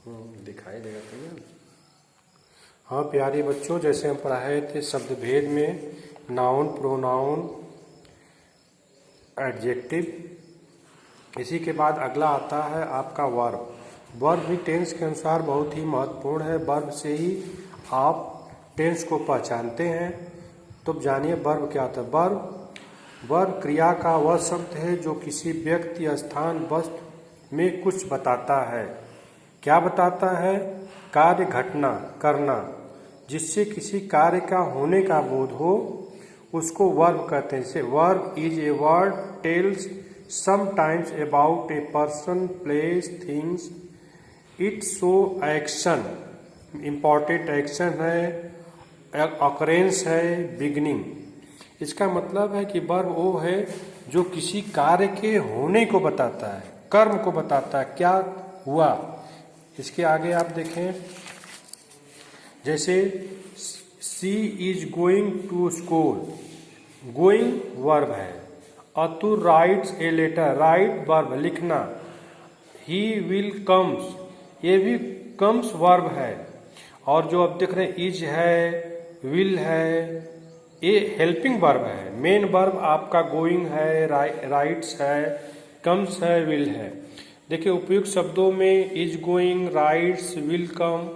दिखाई देगा तो। हाँ प्यारे बच्चों, जैसे हम पढ़ाए थे शब्द भेद में नाउन, प्रोनाउन, एडजेक्टिव। इसी के बाद अगला आता है आपका वर्ब। वर्ब भी टेंस के अनुसार बहुत ही महत्वपूर्ण है। वर्ब से ही आप टेंस को पहचानते हैं। तो जानिए वर्ब क्या होता है। वर्ब क्रिया का वह शब्द है जो किसी व्यक्ति, स्थान, वस्तु में कुछ बताता है। क्या बताता है? कार्य, घटना, करना, जिससे किसी कार्य का होने का बोध हो, उसको वर्ब कहते हैं। जैसे verb is a word tells sometimes about a person, place, things. It show action, important action है, ऑकरेंस है, बिगिनिंग। इसका मतलब है कि वर्ब वो है जो किसी कार्य के होने को बताता है, कर्म को बताता है, क्या हुआ। इसके आगे आप देखें, जैसे she is going to school, going verb है। Atul writes a letter, write verb लिखना। ही विल कम्स, ये भी कम्स वर्ब है। और जो अब देख रहे हैं इज है, विल है, ये हेल्पिंग वर्ब है। मेन वर्ब आपका गोइंग है, राइट्स है, कम्स है, विल है। देखिए उपयुक्त शब्दों में is going, writes, will come,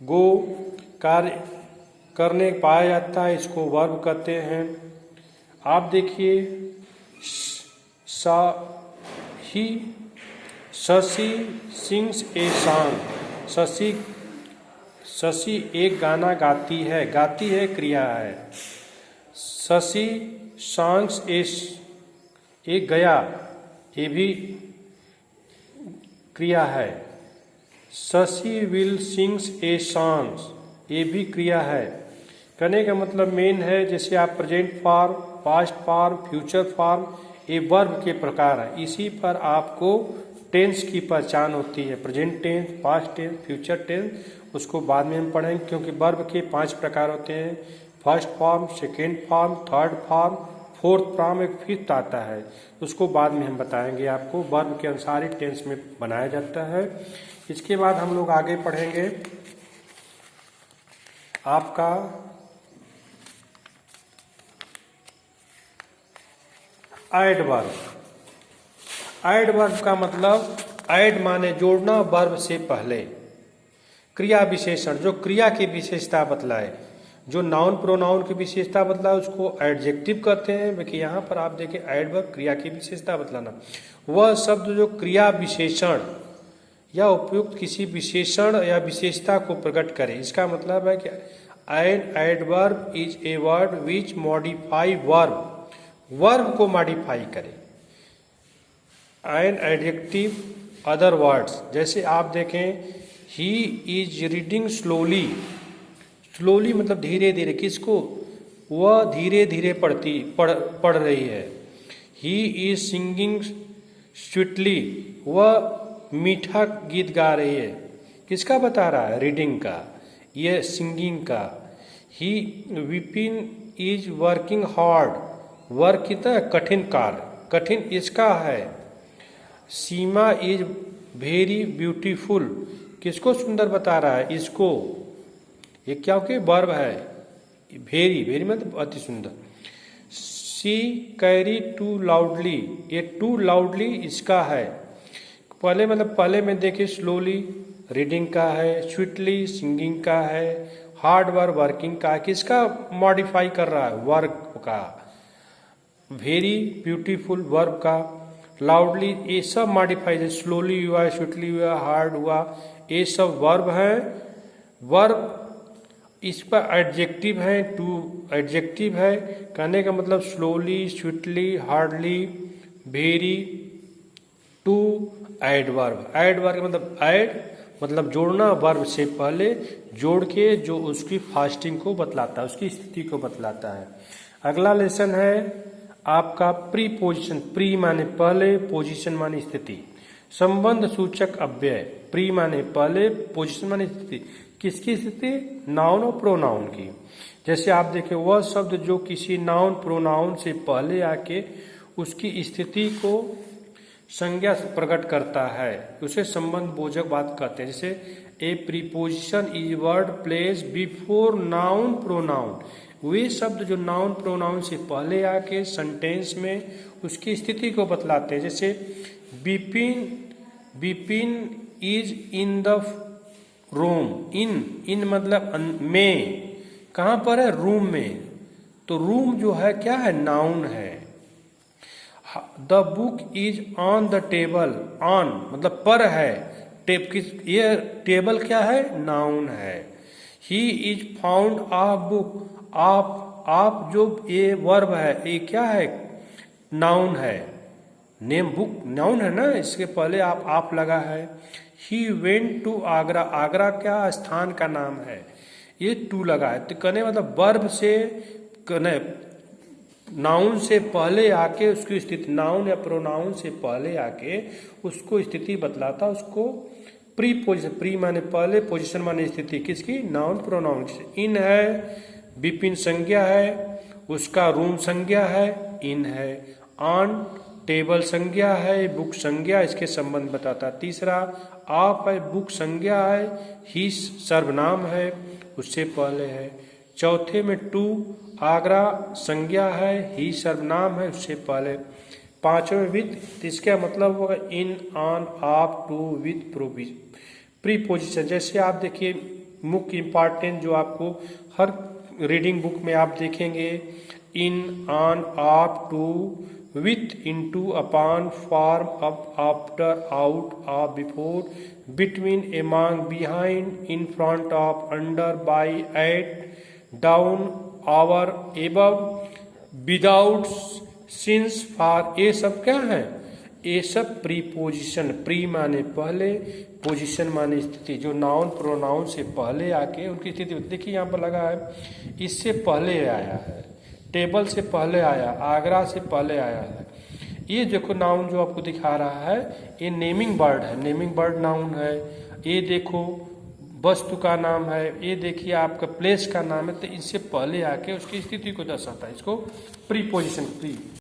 go कार्य करने पाया जाता है, इसको वर्ब कहते हैं। आप देखिए ही, Shashi sings a song, Shashi एक गाना गाती है, गाती है क्रिया है। शशि सॉन्ग्स एक गया, ये भी क्रिया है। Shashi will sings A songs, ये भी क्रिया है। कहने का मतलब मेन है, जैसे आप present form, past form, future form, ये वर्ब के प्रकार है। इसी पर आपको टेंस की पहचान होती है। Present tense, past tense, future tense, उसको बाद में हम पढ़ेंगे, क्योंकि वर्ब के 5 प्रकार होते हैं। First form, second form, third form, fourth form, एक फिफ्थ आता है, उसको बाद में हम बताएंगे आपको। वर्ब के अनुसार ही टेंस में बनाया जाता है। इसके बाद हम लोग आगे पढ़ेंगे आपका एडवर्ब। एडवर्ब का मतलब ऐड माने जोड़ना, वर्ब से पहले। क्रिया विशेषण, जो क्रिया की विशेषता बतलाए, जो नाउन प्रोनाउन की विशेषता बतलाए, उसको एडजेक्टिव कहते हैं। देखिए यहाँ पर आप देखें, एडवर्ब क्रिया की विशेषता बतलाना, वह शब्द जो क्रिया विशेषण या उपयुक्त किसी विशेषण या विशेषता को प्रकट करे। इसका मतलब है कि an adverb is a word which modify verb, verb को मॉडिफाई करे। एन एडजेक्टिव अदर वर्ड्स, जैसे आप देखें he is reading slowly, slowly मतलब धीरे धीरे, किसको? वह धीरे धीरे पढ़ रही है। ही इज सिंगिंग स्वीटली, वह मीठा गीत गा रही है। किसका बता रहा है? रीडिंग का, ये सिंगिंग का। He Vipin is working hard, work कितना कठिन कार्य, कठिन इसका है। सीमा इज वेरी ब्यूटीफुल, किसको सुंदर बता रहा है? इसको। ये क्या हो गया? वर्ब है। वेरी, वेरी मतलब अति सुंदर। शी कैरी टू लाउडली, ये टू लाउडली इसका है। पहले मतलब पहले में देखिए स्लोली रीडिंग का है, स्वीटली सिंगिंग का है, हार्ड वर्क वर्किंग का है। किसका मॉडिफाई कर रहा है? वर्क का। वेरी ब्यूटीफुल वर्ब का, लाउडली ये सब मॉडिफाई है। स्लोली हुआ, स्वीटली हुआ, हार्ड हुआ, ये सब वर्ब है। वर्ब इस पर एडजेक्टिव है, टू एडजेक्टिव है। कहने का मतलब slowly, sweetly, hardly, very, too adverb. Adverb मतलब ऐड मतलब जोड़ना, वर्ब से पहले जोड़ के जो उसकी फास्टिंग को बतलाता है, उसकी स्थिति को बतलाता है। अगला लेसन है आपका प्रीपोजिशन। प्री माने पहले, पोजीशन माने स्थिति। संबंध सूचक अव्यय। प्री माने पहले, पोजीशन माने स्थिति। किसकी स्थिति? नाउन और प्रोनाउन की। जैसे आप देखें, वह शब्द जो किसी नाउन प्रोनाउन से पहले आके उसकी स्थिति को संज्ञा प्रकट करता है, उसे संबंध बोधक बात कहते हैं। जैसे a preposition is word place before noun pronoun, वे शब्द जो नाउन प्रोनाउन से पहले आके सेंटेंस में उसकी स्थिति को बतलाते हैं। जैसे Bipin is in the room, in मतलब में, कहाँ पर है, रूम में, तो रूम जो है क्या है, नाउन है। The book is on the table, on मतलब पर है, ये टेबल क्या है, नाउन है। He is found a book, आप जो ये वर्ब है ये क्या है, नाउन है। नेम बुक नाउन है ना, इसके पहले आप लगा है। He went to Agra, Agra क्या स्थान का नाम है, ये टू लगा है। तो कहने मतलब वर्ब से नाउन से पहले आके उसकी स्थिति, नाउन या प्रोनाउन से पहले आके उसको स्थिति बतलाता, उसको प्री पोजिशन, प्री माने पहले, पोजिशन माने स्थिति, किसकी, नाउन प्रोनाउन। इन है, बिपिन संज्ञा है, उसका रूम संज्ञा है, इन है। ऑन टेबल संज्ञा है, बुक संज्ञा, इसके संबंध बताता। तीसरा आप है, बुक संज्ञा है, ही सर्वनाम है, उससे पहले है। चौथे में टू, आगरा संज्ञा है, ही सर्वनाम है, उससे पहले। पांचवें विथ, इसका मतलब होगा इन, ऑन, आप, टू, विथ प्रीपोजिशन। जैसे आप देखिए मुख्य इंपॉर्टेंट जो आपको हर रीडिंग बुक में आप देखेंगे, इन, ऑन, आप, to, with, into, upon, for, up, after, out, of, before, between, among, behind, in front of, under, by, at, down, over, above, without, since, for, ये सब क्या है, ये सब प्रीपोजिशन। प्री माने पहले, पोजीशन माने स्थिति, जो नाउन प्रोनाउन से पहले आके उनकी स्थिति। देखिए यहाँ पर लगा है, इससे पहले आया है, टेबल से पहले आया, आगरा से पहले आया है। ये देखो नाउन जो आपको दिखा रहा है, ये नेमिंग वर्ड है, नेमिंग वर्ड नाउन है। ये देखो वस्तु का नाम है, ये देखिए आपका प्लेस का नाम है, तो इससे पहले आके उसकी स्थिति को दर्शाता है, इसको प्रीपोजिशन, प्री